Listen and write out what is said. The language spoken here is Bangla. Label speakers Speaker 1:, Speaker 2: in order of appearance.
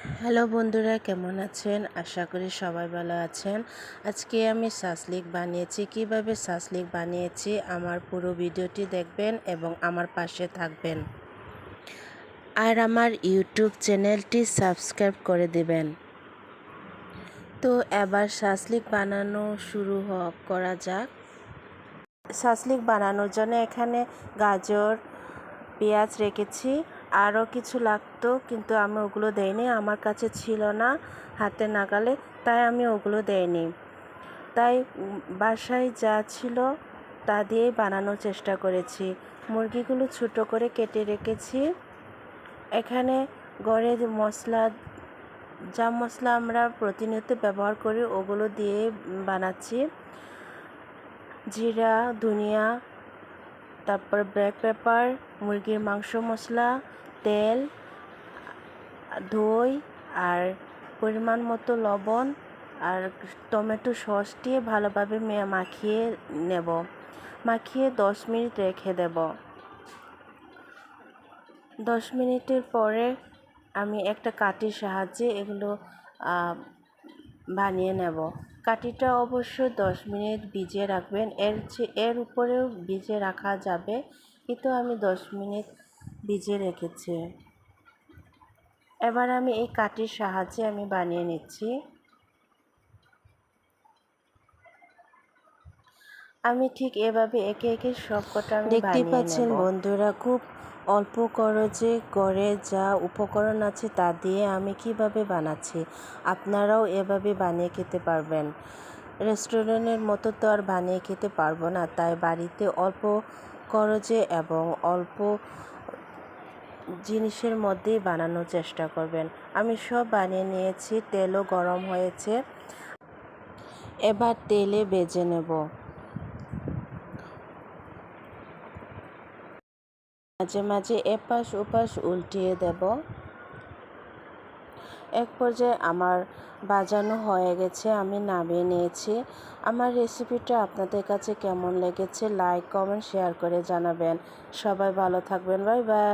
Speaker 1: হ্যালো বন্ধুরা, কেমন আছেন? আশা করি সবাই ভালো আছেন। আজকে আমি সাসলিক বানিয়েছি। কিভাবে সাসলিক বানিয়েছি আমার পুরো ভিডিওটি দেখবেন এবং আমার পাশে থাকবেন। আর আমার ইউটিউব চ্যানেলটি সাবস্ক্রাইব করে দেবেন। তো এবার সাসলিক বানানো শুরু করা যাক। সাসলিক বানানোর জন্য এখানে গাজর, পেঁয়াজ রেখেছি। আরও কিছু লাগতো কিন্তু আমি ওগুলো দেইনি, আমার কাছে ছিল না হাতে নাগালে, তাই আমি ওগুলো দেইনি। তাই বাসায় যা ছিল তা দিয়েই বানানোর চেষ্টা করেছি। মুরগিগুলো ছোটো করে কেটে রেখেছি। এখানে ঘরে যা মশলা আমরা প্রতিনিয়ত ব্যবহার করি ওগুলো দিয়ে বানাচ্ছি। জিরা, ধনিয়া, তারপর ব্ল্যাক পেপার, মুরগির মাংস মশলা, তেল, দই আর পরিমাণ মতো লবণ আর টমেটো সস দিয়ে ভালোভাবে মাখিয়ে নেব। মাখিয়ে 10 মিনিট রেখে দেব। 10 মিনিটের পরে আমি একটা কাঠির সাহায্যে এগুলো বানিয়ে নেব। কাঠিটা অবশ্যই 10 মিনিট ভিজিয়ে রাখবেন। এর উপরেও ভিজিয়ে রাখা যাবে, কিন্তু আমি 10 মিনিট ভিজিয়ে রেখেছি। এবার আমি এই কাঠির সাহায্যে আমি বানিয়ে নিচ্ছি। আমি ঠিক এভাবে একে একে সবকটা আমি দেখতেই পাচ্ছেন বন্ধুরা, খুব অল্প খরচে ঘরে যা উপকরণ আছে তা দিয়ে আমি কিভাবে বানাচ্ছি। আপনারাও এভাবে বানিয়ে খেতে পারবেন। রেস্টুরেন্টের মতো তো আর বানিয়ে খেতে পারবো না, তাই বাড়িতে অল্প খরচে এবং অল্প জিনিসের মধ্যেই বানানোর চেষ্টা করবেন। আমি সব বানিয়ে নিয়েছি, তেলও গরম হয়েছে। এবার তেলে ভেজে নেব। মাঝে মাঝে এপাশ ওপাশ উল্টিয়ে দেব। এক পর্যায়ে আমার বাজানো হয়ে গেছে, আমি নামিয়ে নিয়েছি। আমার রেসিপিটা আপনাদের কাছে কেমন লেগেছে লাইক, কমেন্ট, শেয়ার করে জানাবেন। সবাই ভালো থাকবেন। Bye bye.